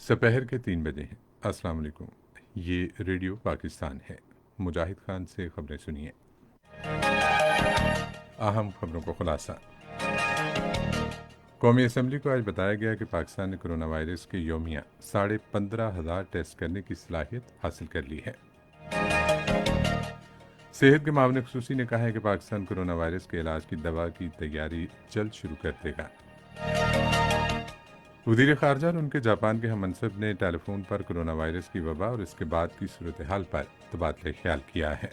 दोपहर के 3 बजे हैं। अस्सलाम वालेकुम। ये रेडियो पाकिस्तान है। मुजाहिद खान से खबरें सुनिए। अहम खबरों को खुलासा। कौमी असम्बली को आज बताया गया कि पाकिस्तान ने कोरोना वायरस के योमिया 15,500 टेस्ट करने की सलाहियत हासिल कर ली है। सेहत के मामले खसूसी ने कहा है कि पाकिस्तान कोरोना वायरस के इलाज की दवा की तैयारी जल्द शुरू कर देगा। वज़ीर ख़ारजा और उनके जापान के हम मनसब ने टेलीफोन पर कोरोना वायरस की वबा और इसके बाद की सूरत हाल पर तबादला ख्याल किया है।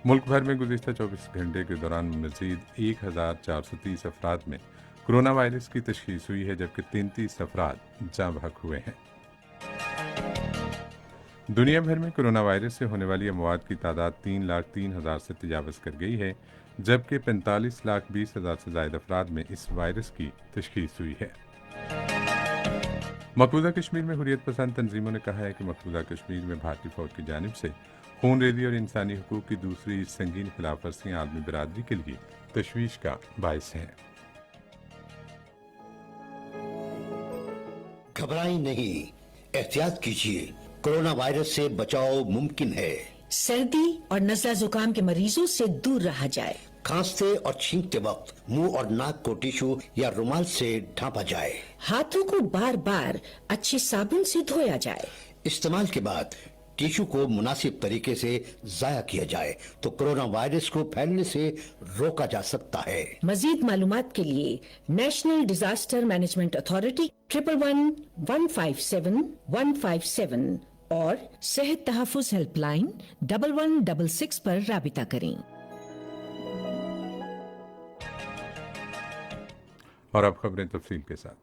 मुल्क भर में गुज़िश्ता 24 घंटे के दौरान मज़ीद 1,430 अफराद में कोरोना वायरस की तशख़ीस हुई है, जबकि 33 अफराद जाँ बहक हुए हैं। दुनिया भर में कोरोना वायरस से होने वाली अमवात की तादाद 3,03,000 से तजावज़ कर गई है, जबकि 45,20,000 से ज़ायद अफराद में इस वायरस की तशख़ीस हुई है। मकबूजा कश्मीर में हुर्रियत पसंद तंजीमों ने कहा है कि मकबूजा कश्मीर में भारतीय फौज की जानिब से खून रेजी और इंसानी हकूक़ की दूसरी संगीन खिलाफ वर्जियाँ आलमी बरादरी के लिए तशवीश का बायस हैं। घबराएं नहीं, एहतियात कीजिए, कोरोना वायरस से बचाव मुमकिन है। सर्दी और नज़ला जुकाम के मरीजों से दूर रहा जाए। खांसते और छींकते वक्त मुंह और नाक को टिश्यू या रुमाल से ढांपा जाए। हाथों को बार बार अच्छे साबुन से धोया जाए। इस्तेमाल के बाद टिश्यू को मुनासिब तरीके से जाया किया जाए तो कोरोना वायरस को फैलने से रोका जा सकता है। मजीद मालूमात के लिए नेशनल डिजास्टर मैनेजमेंट अथॉरिटी 111-157-157 और सेहत तहफ़्फ़ुज़ हेल्पलाइन 1166 पर राबिता करें। और अब खबरें तफसील के साथ।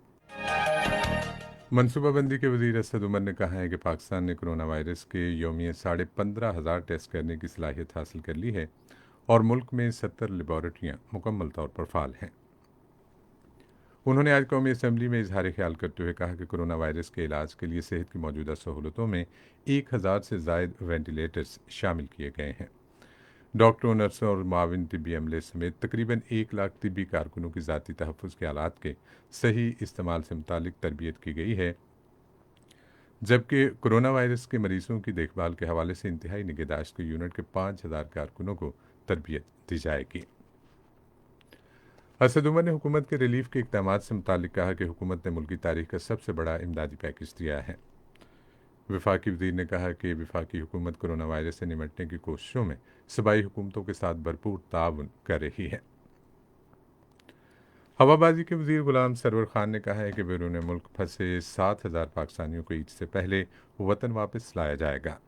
मनसूबाबंदी के वज़ीर असद उमर ने कहा है कि पाकिस्तान ने कोरोना वायरस के योमिया 15,500 टेस्ट करने की सलाहियत हासिल कर ली है और मुल्क में 70 लेबॉरेटरियाँ मुकम्मल तौर पर फ़ाल हैं। उन्होंने आज कौमी असम्बली में इजहार ख्याल करते हुए कहा कि कोरोना वायरस के इलाज के लिए सेहत की मौजूदा सहूलतों में 1,000 से ज़ायद वेंटिलेटर्स शामिल किए गए हैं। डॉक्टरों, नर्सों और माविन तिब्बी अमले समेत तकरीबन 1 लाख तिब्बी कारकुनों की ज़ाती तहफ़्फ़ुज़ के आलात के सही इस्तेमाल से मुतालिक तरबियत की गई है, जबकि कोरोना वायरस के मरीजों की देखभाल के हवाले से इंतहाई निगहदाश्त के यूनिट के 5,000 कारकुनों को तरबियत दी जाएगी। असद उमर ने हुकूमत के रिलीफ के इक़दामात से मुतालिक कहा कि हुकूमत ने मुल्की तारीख का सबसे बड़ा इमदादी पैकेज दिया है। वफाकी वज़ीर ने कहा कि वफाकी हुकूमत कोरोना वायरस से निमटने की कोशिशों में सूबाई हुकूमतों के साथ भरपूर ताउन कर रही है। हवाबाजी के वज़ीर गुलाम सरवर खान ने कहा है कि बैरून मुल्क फंसे 7,000 पाकिस्तानियों को ईद से पहले वतन वापस लाया जाएगा।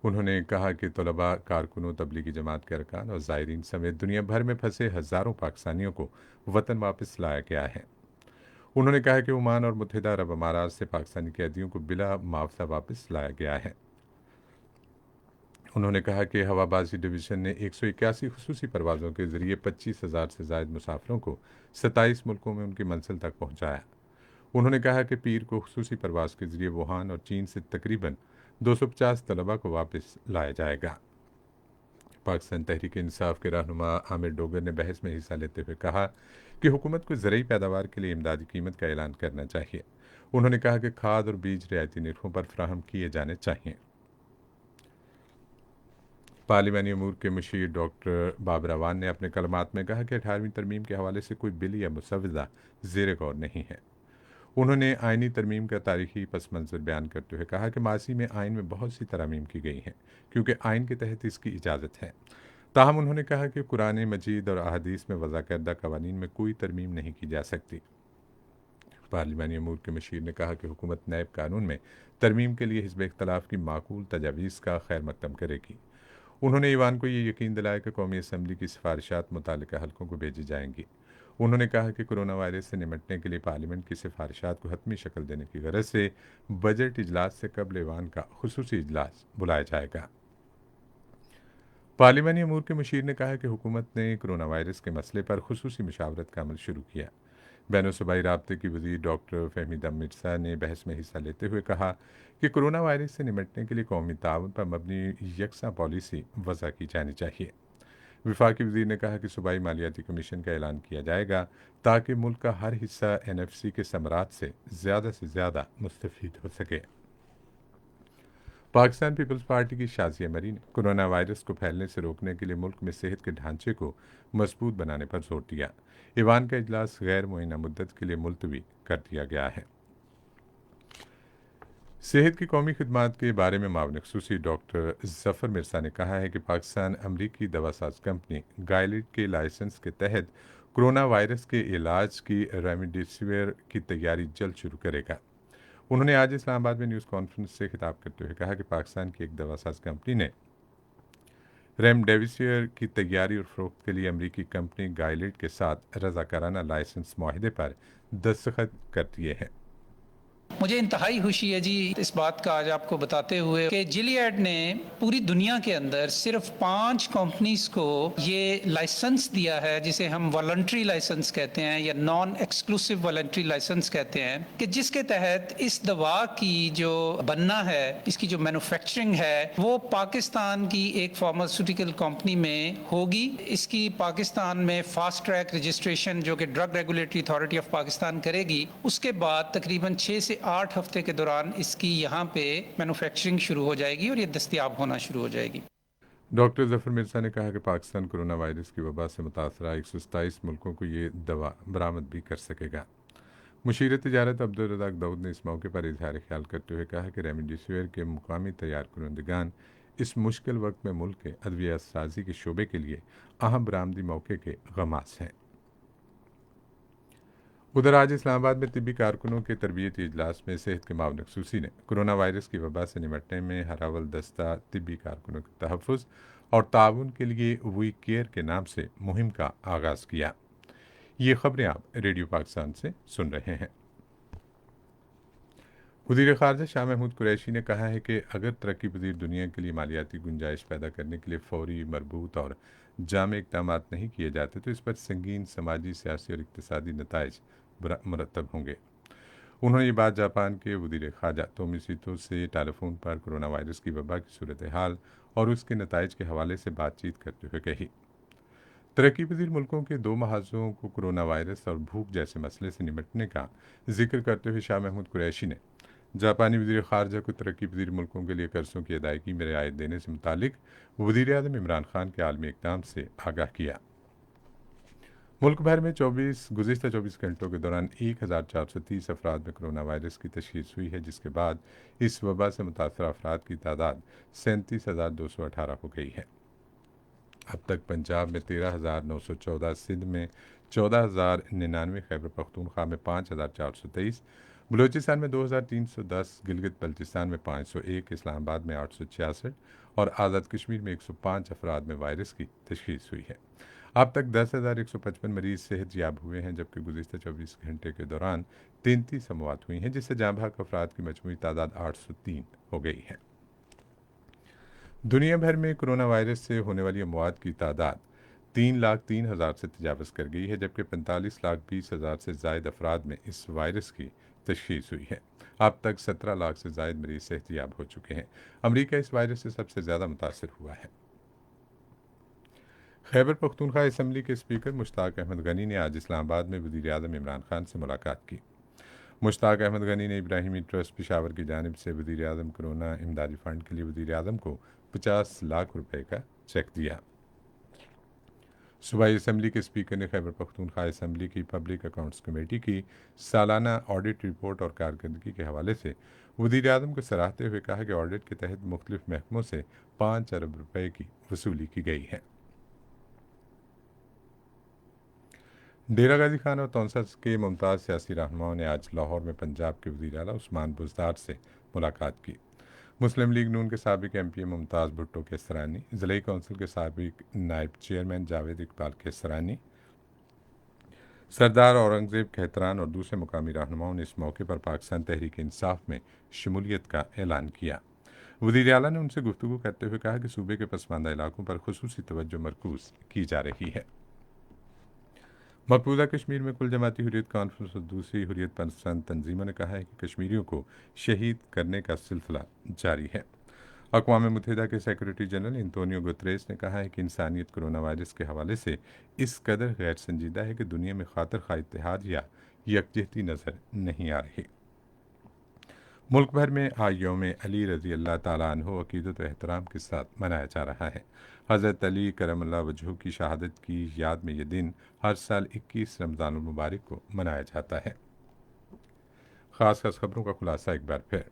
उन्होंने कहा कि तलबा, कारकुनों, तबलीगी जमात के अरकान और ज़ायरीन समेत दुनिया भर में फंसे हज़ारों पाकिस्तानियों को वतन वापस लाया गया है। उन्होंने कहा कि ओमान और मुत्तहिदा अरब अमारात से पाकिस्तानी कैदियों को बिला मुआवजा वापस लाया गया है। उन्होंने कहा कि हवाबाजी डिवीज़न ने 181 खुसूसी परवाज़ों के ज़रिए 25,000 से ज़ायद मुसाफिरों को 27 मुल्कों में उनकी मंजिल तक पहुँचाया। उन्होंने कहा कि पीर को खुसूसी परवाज़ के ज़रिए वुहान और चीन से तकरीबन 250 तलबा को वापस लाया जाएगा। पाकिस्तान तहरीक इंसाफ के रहनुमा आमिर डोगर ने बहस में हिस्सा लेते हुए कहा कि हुकूमत को ज़रूरी पैदावार के लिए इमदादी कीमत का ऐलान करना चाहिए। उन्होंने कहा कि खाद और बीज रियायती निर्खों पर फराहम किए जाने चाहिए। पार्लिमानी अमूर के मुशीर डॉक्टर बाबर अवान ने अपने कलमात में कहा कि 18वीं तरमीम के हवाले से कोई बिल या मुसव्वदा ज़ेर गौर नहीं है। उन्होंने आइनी तरमीम का तारीखी पस मंज़र बयान करते हुए कहा कि माजी में आइन में बहुत सी तरमीम की गई हैं, क्योंकि आइन के तहत इसकी इजाज़त है। ताहम उन्होंने कहा कि कुरान मजीद और अहादीस में वज़ा करदा कवानीन में कोई तरमीम नहीं की जा सकती। पार्लिमानी अमूर के मशीर ने कहा कि हुकूमत नैब कानून में तरमीम के लिए हिज़्ब इख्तलाफ की माकूल तजावीज़ का खैर मकदम करेगी। उन्होंने ईवान को ये यकीन दिलाया कि कौमी असम्बली की सिफारिशात मुतालिका हल्कों को भेजी जाएंगी। उन्होंने कहा कि कोरोना वायरस से निमटने के लिए पार्लियामेंट की सिफारिशात को हतमी शक्ल देने की गरज से बजट इजलास से कबल ईवान का खुसूसी इजलास बुलाया जाएगा। पार्लिमानी अमूर के मुशीर ने कहा कि हुकूमत ने कोरोना वायरस के मसले पर खुसूसी मशावरत का अमल शुरू किया। बैन-ओ-सूबाई राब्ते की वज़ीर डॉक्टर फ़हमीदा मिर्ज़ा ने बहस में हिस्सा लेते हुए कहा कि कोरोना वायरस से निमटने के लिए कौमी ताउन पर मबनी यकसा पॉलिसी वज़ा की जानी चाहिए। وفاقی وزیر نے کہا کہ صوبائی مالیاتی کمیشن کا اعلان کیا جائے گا تاکہ ملک کا ہر حصہ NFC کے ثمرات سے زیادہ مستفید ہو سکے۔ پاکستان پیپلز پارٹی کی شازیہ مری نے کورونا وائرس کو پھیلنے سے روکنے کے لیے ملک میں صحت کے ڈھانچے کو مضبوط بنانے پر زور دیا۔ ایوان کا اجلاس غیر معینہ مدت کے لیے ملتوی کر دیا گیا ہے۔ صحت کی قومی خدمات کے بارے میں معاون خصوصی ڈاکٹر ظفر مرزا نے کہا ہے کہ پاکستان امریکی دوا ساز کمپنی گائلڈ کے لائسنس کے تحت کورونا وائرس کے علاج کی ریمڈیسیویر کی تیاری جلد شروع کرے گا۔ انہوں نے آج اسلام آباد میں نیوز کانفرنس سے خطاب کرتے ہوئے کہا کہ پاکستان کی ایک دوا ساز کمپنی نے ریمڈیسیویر کی تیاری اور فروخت کے لیے امریکی کمپنی گائلڈ کے ساتھ رضاکارانہ لائسنس معاہدے پر دستخط کر دیے ہیں۔ مجھے انتہائی خوشی ہے جی اس بات کا آج آپ کو بتاتے ہوئے کہ جیلیاڈ نے پوری دنیا کے اندر صرف 5 کمپنیز کو یہ لائسنس دیا ہے جسے ہم والنٹری لائسنس کہتے ہیں یا نان ایکسکلوسیو والنٹری لائسنس کہتے ہیں، کہ جس کے تحت اس دوا کی جو بننا ہے، اس کی جو مینوفیکچرنگ ہے وہ پاکستان کی ایک فارماسیوٹیکل کمپنی میں ہوگی۔ اس کی پاکستان میں فاسٹ ٹریک رجسٹریشن جو کہ drug regulatory authority of Pakistan کرے گی، اس کے بعد تقریباً 6 سے 8 ہفتے کے دوران اس کی یہاں پہ مینوفیکچرنگ شروع ہو جائے گی اور یہ دستیاب ہونا شروع ہو جائے گی۔ ڈاکٹر ظفر مرزا نے کہا کہ پاکستان کورونا وائرس کی وبا سے متاثرہ 127 ملکوں کو یہ دوا برآمد بھی کر سکے گا۔ مشیر تجارت عبدالرزاق داؤد نے اس موقع پر اظہار خیال کرتے ہوئے کہا کہ ریمڈیسیویر کے مقامی تیار کنندگان اس مشکل وقت میں ملک کے ادویہ سازی کے شعبے کے لیے اہم برآمدی موقع کے غماس ہیں۔ ادھر آج اسلام آباد میں طبی کارکنوں کے تربیتی اجلاس میں صحت کے معاون خصوصی نے کورونا وائرس کی وبا سے نمٹنے میں ہر اول دستہ طبی کارکنوں کے تحفظ اور تعاون کے لیے وی کیئر کے نام سے مہم کا آغاز کیا۔ یہ خبریں آپ ریڈیو پاکستان سے سن رہے ہیں۔ وزیر خارجہ شاہ محمود قریشی نے کہا ہے کہ اگر ترقی پذیر دنیا کے لیے مالیاتی گنجائش پیدا کرنے کے لیے فوری، مربوط اور جامع اقدامات نہیں کیے جاتے تو اس پر سنگین سماجی، سیاسی اور اقتصادی نتائج مرتب ہوں گے۔ انہوں نے یہ بات جاپان کے وزیر خارجہ تومیسیتو سے ٹیلی فون پر کورونا وائرس کی وبا کی صورتحال اور اس کے نتائج کے حوالے سے بات چیت کرتے ہوئے کہی۔ ترقی پذیر ملکوں کے 2 محاذوں کو کورونا وائرس اور بھوک جیسے مسئلے سے نمٹنے کا ذکر کرتے ہوئے شاہ محمود قریشی نے جاپانی وزیر خارجہ کو ترقی پذیر ملکوں کے لیے قرضوں کی ادائیگی میں رعایت دینے سے متعلق وزیر اعظم عمران خان کے عالمی اقدام سے آگاہ کیا۔ ملک بھر میں گزشتہ 24 گھنٹوں کے دوران 1430 افراد میں کورونا وائرس کی تشخیص ہوئی ہے، جس کے بعد اس وبا سے متاثرہ افراد کی تعداد 37,218 ہو گئی ہے۔ اب تک پنجاب میں 13,914، سندھ میں 14,099، خیبر پختونخوا میں 5,423، بلوچستان میں 2,310، گلگت بلتستان میں 501، اسلام آباد میں 866 اور آزاد کشمیر میں 105 افراد میں وائرس کی تشخیص ہوئی ہے۔ اب تک 10,155 مریض صحت یاب ہوئے ہیں، جبکہ گزشتہ 24 گھنٹے کے دوران 33 اموات ہوئی ہیں، جس سے جاں بحق افراد کی مجموعی تعداد 803 ہو گئی ہے۔ دنیا بھر میں کورونا وائرس سے ہونے والی اموات کی تعداد 3,03,000 سے تجاوز کر گئی ہے، جبکہ 45,20,000 سے زائد افراد میں اس وائرس کی تشخیص ہوئی ہے۔ اب تک 17 لاکھ سے زائد مریض صحت یاب ہو چکے ہیں۔ امریکہ اس وائرس سے سب سے زیادہ متاثر ہوا ہے۔ خیبر پختونخوا اسمبلی کے اسپیکر مشتاق احمد غنی نے آج اسلام آباد میں وزیر اعظم عمران خان سے ملاقات کی۔ مشتاق احمد غنی نے ابراہیمی ٹرسٹ پشاور کی جانب سے وزیر اعظم کورونا امدادی فنڈ کے لیے وزیر اعظم کو 50 لاکھ روپے کا چیک دیا۔ صوبائی اسمبلی کے اسپیکر نے خیبر پختونخوا اسمبلی کی پبلک اکاؤنٹس کمیٹی کی سالانہ آڈٹ رپورٹ اور کارکردگی کے حوالے سے وزیر اعظم کو سراہتے ہوئے کہا کہ آڈٹ کے تحت مختلف محکموں سے 5 ارب روپے کی وصولی کی گئی ہے۔ ڈیرہ غازی خان اور تونسا کے ممتاز سیاسی رہنماؤں نے آج لاہور میں پنجاب کے وزیر اعلیٰ عثمان بزدار سے ملاقات کی۔ مسلم لیگ نون کے سابق MP ممتاز بھٹو کیسرانی، ضلعی کونسل کے سابق نائب چیئرمین جاوید اقبال کیسرانی، سردار اورنگزیب کھیتران اور دوسرے مقامی رہنماؤں نے اس موقع پر پاکستان تحریک انصاف میں شمولیت کا اعلان کیا۔ وزیر اعلیٰ نے ان سے گفتگو کرتے ہوئے کہا کہ صوبے کے پسماندہ علاقوں پر خصوصی توجہ مرکوز کی جا رہی ہے۔ مقبوضہ کشمیر میں کل جماعتی حریت کانفرنس اور دوسری حریت پسند تنظیموں نے کہا ہے کہ کشمیریوں کو شہید کرنے کا سلسلہ جاری ہے۔ अक़वाम मुत्तहिदा के सेक्रेटरी जनरल एंटोनियो गुतरेस ने कहा है कि इंसानियत कोरोना वायरस के हवाले से इस कदर गैर संजीदा है कि दुनिया में खातिर खा इत्तेहाद या यकजहती नज़र नहीं आ रही। मुल्क भर में आज यौम अली रज़ी अल्लाह ताला अन्हो अक़ीदत व एहतराम के साथ मनाया जा रहा है। हज़रत अली करमल्लाह वजहू की शहादत की याद में यह दिन हर साल 21 रमज़ान मुबारक को मनाया जाता है। ख़ास खबरों का खुलासा एक बार फिर।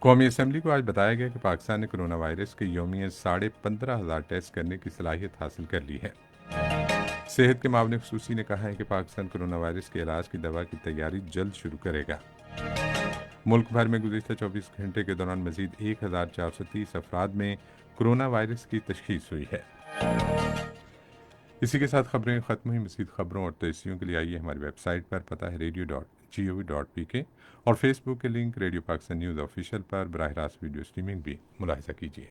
कौमी असम्बली को आज बताया गया कि पाकिस्तान ने कोरोना वायरस के यौमिया 15,500 टेस्ट करने की सलाहियत हासिल कर ली है। सेहत के मामले खसूसी ने कहा है कि पाकिस्तान कोरोना वायरस के इलाज की दवा की तैयारी जल्द शुरू करेगा। मुल्क भर में गुज़िश्ता 24 घंटे के दौरान मजीद 1,430 अफराद में कोरोना वायरस की तशख़ीस हुई है। इसी के साथ खबरें ख़त्म हुई। मज़ीद खबरों और तजज़ियों के लिए आइए हमारी वेबसाइट पर, पता है radio.gov.pk, और फेसबुक के link radio Pakistan news official पर बराह रास्त वीडियो स्ट्रीमिंग भी मुलाहिज़ा कीजिए।